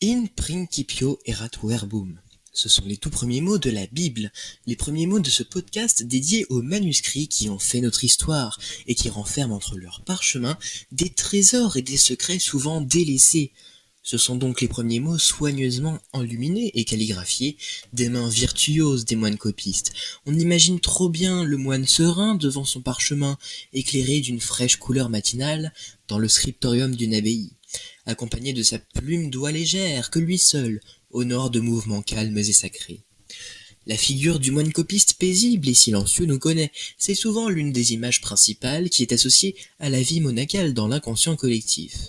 In principio erat verbum. Ce sont les tout premiers mots de la Bible, les premiers mots de ce podcast dédié aux manuscrits qui ont fait notre histoire et qui renferment entre leurs parchemins des trésors et des secrets souvent délaissés. Ce sont donc les premiers mots soigneusement enluminés et calligraphiés des mains virtuoses des moines copistes. On imagine trop bien le moine serein devant son parchemin, éclairé d'une fraîche couleur matinale dans le scriptorium d'une abbaye, accompagné de sa plume d'oie légère que lui seul honore de mouvements calmes et sacrés. La figure du moine copiste paisible et silencieux nous connaît, c'est souvent l'une des images principales qui est associée à la vie monacale dans l'inconscient collectif.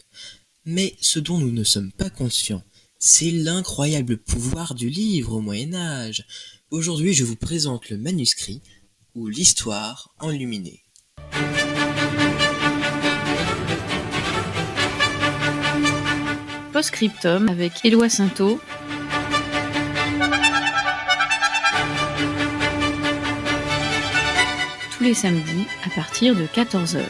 Mais ce dont nous ne sommes pas conscients, c'est l'incroyable pouvoir du livre au Moyen-Âge. Aujourd'hui, je vous présente le manuscrit ou l'histoire enluminée. Post-scriptum avec Éloi Sainteau. Tous les samedis à partir de 14h.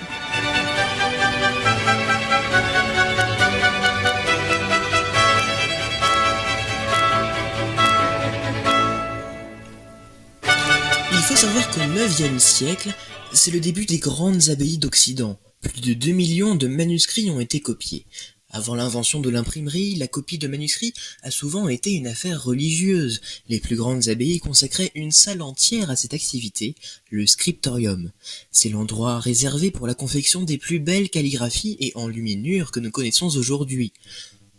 Il faut savoir qu'au IXe siècle, c'est le début des grandes abbayes d'Occident. Plus de 2 millions de manuscrits ont été copiés. Avant l'invention de l'imprimerie, la copie de manuscrits a souvent été une affaire religieuse. Les plus grandes abbayes consacraient une salle entière à cette activité, le scriptorium. C'est l'endroit réservé pour la confection des plus belles calligraphies et enluminures que nous connaissons aujourd'hui.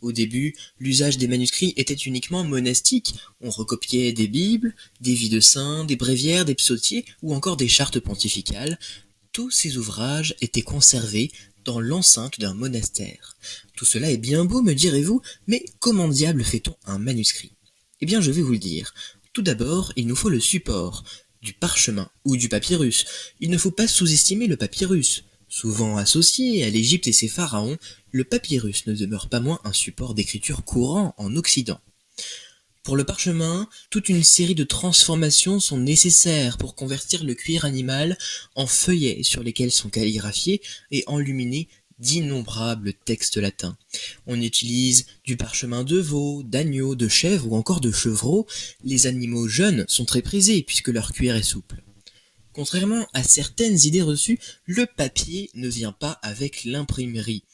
Au début, l'usage des manuscrits était uniquement monastique. On recopiait des bibles, des vies de saints, des bréviaires, des psautiers ou encore des chartes pontificales. Tous ces ouvrages étaient conservés dans l'enceinte d'un monastère. Tout cela est bien beau, me direz-vous, mais comment diable fait-on un manuscrit ? Eh bien, je vais vous le dire. Tout d'abord, il nous faut le support, du parchemin ou du papyrus. Il ne faut pas sous-estimer le papyrus. Souvent associé à l'Égypte et ses pharaons, le papyrus ne demeure pas moins un support d'écriture courant en Occident. Pour le parchemin, toute une série de transformations sont nécessaires pour convertir le cuir animal en feuillets sur lesquels sont calligraphiés et enluminés d'innombrables textes latins. On utilise du parchemin de veau, d'agneau, de chèvre ou encore de chevreau. Les animaux jeunes sont très prisés puisque leur cuir est souple. Contrairement à certaines idées reçues, le papier ne vient pas avec l'imprimerie.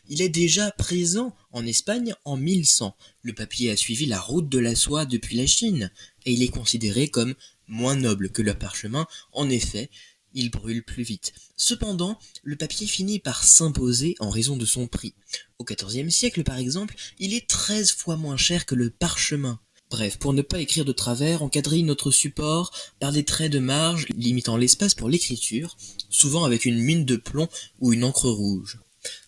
Il est déjà présent en Espagne en 1100. Le papier a suivi la route de la soie depuis la Chine, et il est considéré comme moins noble que le parchemin. En effet, il brûle plus vite. Cependant, le papier finit par s'imposer en raison de son prix. Au XIVe siècle, par exemple, il est 13 fois moins cher que le parchemin. Bref, pour ne pas écrire de travers, on quadrille notre support par des traits de marge limitant l'espace pour l'écriture, souvent avec une mine de plomb ou une encre rouge.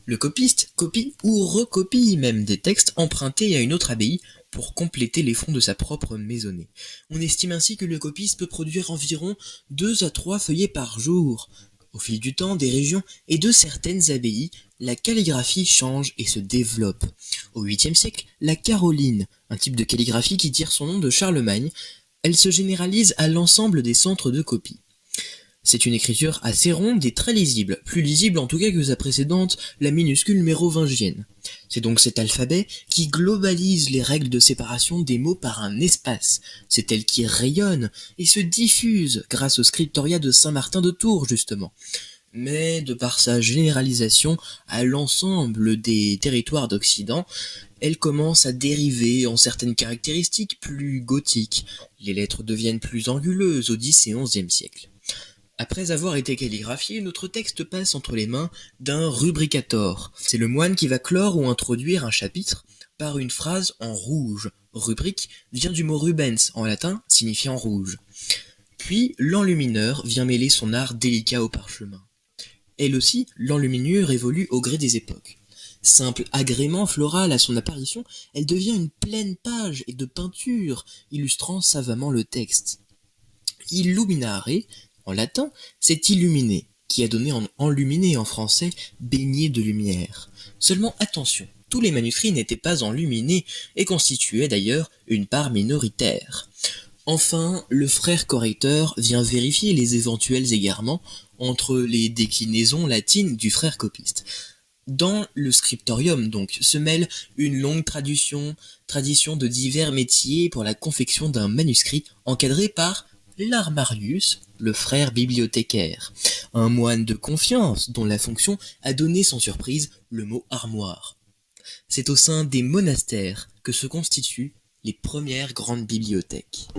Le copiste copie ou recopie même des textes empruntés à une autre abbaye pour compléter les fonds de sa propre maisonnée. On estime ainsi que le copiste peut produire environ 2 à 3 feuillets par jour. Au fil du temps, des régions et de certaines abbayes, la calligraphie change et se développe. Au 8e siècle, la caroline, un type de calligraphie qui tire son nom de Charlemagne, elle se généralise à l'ensemble des centres de copie. C'est une écriture assez ronde et très lisible, plus lisible en tout cas que sa précédente, la minuscule mérovingienne. C'est donc cet alphabet qui globalise les règles de séparation des mots par un espace. C'est elle qui rayonne et se diffuse grâce au scriptoria de Saint-Martin de Tours, justement. Mais de par sa généralisation à l'ensemble des territoires d'Occident, elle commence à dériver en certaines caractéristiques plus gothiques. Les lettres deviennent plus anguleuses au Xe et XIe siècle. Après avoir été calligraphié, notre texte passe entre les mains d'un rubricator. C'est le moine qui va clore ou introduire un chapitre par une phrase en rouge. Rubrique vient du mot rubens, en latin, signifiant rouge. Puis, l'enlumineur vient mêler son art délicat au parchemin. Elle aussi, l'enluminure évolue au gré des époques. Simple agrément floral à son apparition, elle devient une pleine page et de peinture, illustrant savamment le texte. Illuminare, en latin, c'est illuminer, qui a donné en enluminé en français, baigné de lumière. Seulement attention, tous les manuscrits n'étaient pas enluminés et constituaient d'ailleurs une part minoritaire. Enfin, le frère correcteur vient vérifier les éventuels égarements entre les déclinaisons latines du frère copiste. Dans le scriptorium, donc, se mêle une longue tradition de divers métiers pour la confection d'un manuscrit encadré par l'Armarius, le frère bibliothécaire, un moine de confiance dont la fonction a donné sans surprise le mot armoire. C'est au sein des monastères que se constituent les premières grandes bibliothèques.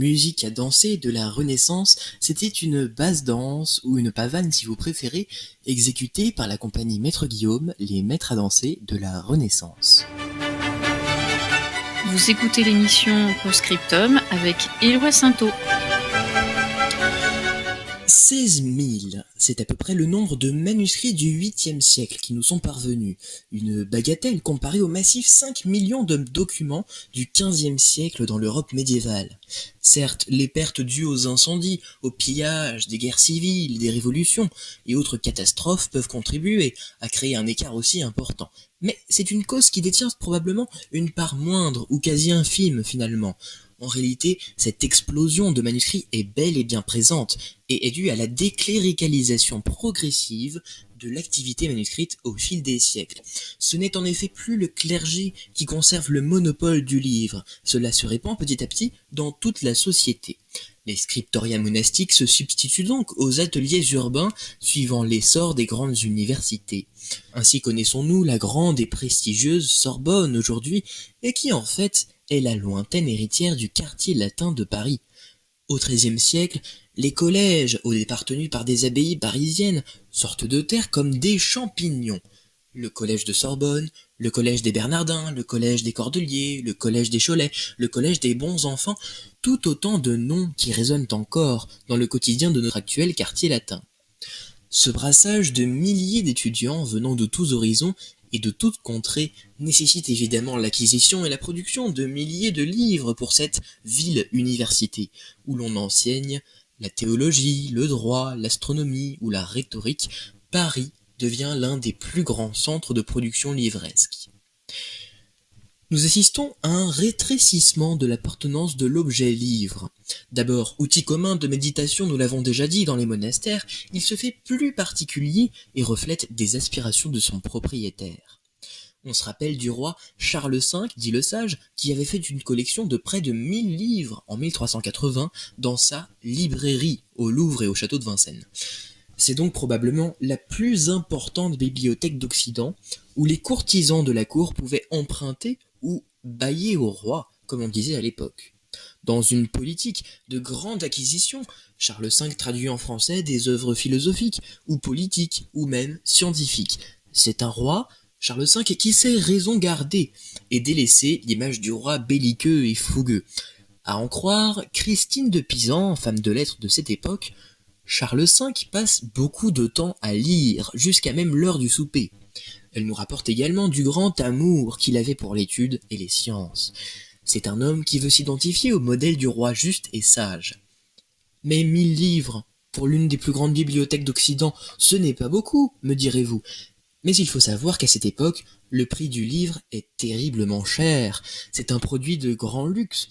Musique à danser de la Renaissance, c'était une basse danse ou une pavane si vous préférez, exécutée par la compagnie Maître Guillaume, les maîtres à danser de la Renaissance. Vous écoutez l'émission Postscriptum avec Éloi Sainteau. 16 000, c'est à peu près le nombre de manuscrits du 8e siècle qui nous sont parvenus. Une bagatelle comparée au massif 5 millions de documents du 15e siècle dans l'Europe médiévale. Certes, les pertes dues aux incendies, aux pillages, des guerres civiles, des révolutions et autres catastrophes peuvent contribuer à créer un écart aussi important. Mais c'est une cause qui détient probablement une part moindre ou quasi infime finalement. En réalité, cette explosion de manuscrits est bel et bien présente et est due à la décléricalisation progressive de l'activité manuscrite au fil des siècles. Ce n'est en effet plus le clergé qui conserve le monopole du livre, cela se répand petit à petit dans toute la société. Les scriptoria monastiques se substituent donc aux ateliers urbains suivant l'essor des grandes universités. Ainsi connaissons-nous la grande et prestigieuse Sorbonne aujourd'hui, et qui en fait est la lointaine héritière du quartier latin de Paris. Au XIIIe siècle, les collèges, au départ tenus par des abbayes parisiennes, sortent de terre comme des champignons. Le collège de Sorbonne, le collège des Bernardins, le collège des Cordeliers, le collège des Cholets, le collège des Bons Enfants, tout autant de noms qui résonnent encore dans le quotidien de notre actuel quartier latin. Ce brassage de milliers d'étudiants venant de tous horizons et de toutes contrées nécessite évidemment l'acquisition et la production de milliers de livres pour cette ville-université, où l'on enseigne la théologie, le droit, l'astronomie ou la rhétorique. Paris devient l'un des plus grands centres de production livresque. Nous assistons à un rétrécissement de l'appartenance de l'objet livre. D'abord, outil commun de méditation, nous l'avons déjà dit, dans les monastères, il se fait plus particulier et reflète des aspirations de son propriétaire. On se rappelle du roi Charles V, dit le sage, qui avait fait une collection de près de 1000 livres en 1380 dans sa librairie au Louvre et au château de Vincennes. C'est donc probablement la plus importante bibliothèque d'Occident, où les courtisans de la cour pouvaient emprunter ou bailler au roi, comme on disait à l'époque. Dans une politique de grande acquisition, Charles V traduit en français des œuvres philosophiques, ou politiques, ou même scientifiques. C'est un roi, Charles V, qui sait raison garder et délaisser l'image du roi belliqueux et fougueux. À en croire Christine de Pisan, femme de lettres de cette époque, Charles V passe beaucoup de temps à lire, jusqu'à même l'heure du souper. Elle nous rapporte également du grand amour qu'il avait pour l'étude et les sciences. C'est un homme qui veut s'identifier au modèle du roi juste et sage. Mais 1000 livres, pour l'une des plus grandes bibliothèques d'Occident, ce n'est pas beaucoup, me direz-vous. Mais il faut savoir qu'à cette époque, le prix du livre est terriblement cher. C'est un produit de grand luxe.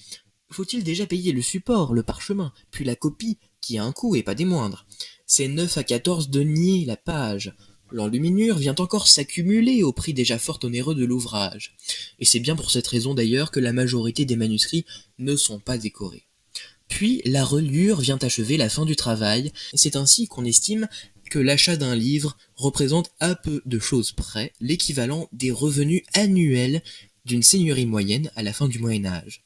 Faut-il déjà payer le support, le parchemin, puis la copie, qui a un coût et pas des moindres. C'est 9 à 14 deniers la page. L'enluminure vient encore s'accumuler au prix déjà fort onéreux de l'ouvrage. Et c'est bien pour cette raison d'ailleurs que la majorité des manuscrits ne sont pas décorés. Puis la reliure vient achever la fin du travail, et c'est ainsi qu'on estime que l'achat d'un livre représente à peu de choses près l'équivalent des revenus annuels d'une seigneurie moyenne à la fin du Moyen-Âge.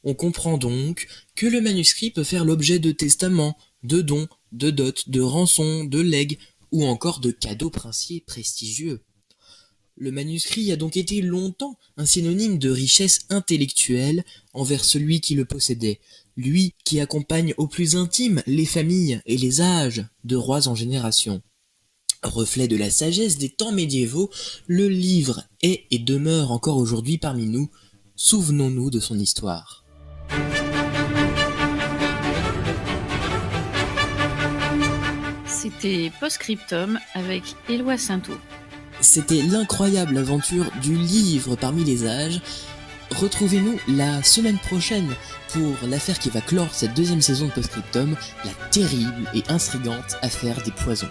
On comprend donc que le manuscrit peut faire l'objet de testaments, de dons, de dots, de rançons, de legs, ou encore de cadeaux princiers prestigieux. Le manuscrit a donc été longtemps un synonyme de richesse intellectuelle envers celui qui le possédait, lui qui accompagne au plus intime les familles et les âges de rois en génération. Reflet de la sagesse des temps médiévaux, le livre est et demeure encore aujourd'hui parmi nous. Souvenons-nous de son histoire. C'était Postscriptum avec Éloi Sainteau. C'était l'incroyable aventure du livre parmi les âges. Retrouvez-nous la semaine prochaine pour l'affaire qui va clore cette deuxième saison de Postscriptum, la terrible et intrigante affaire des poisons.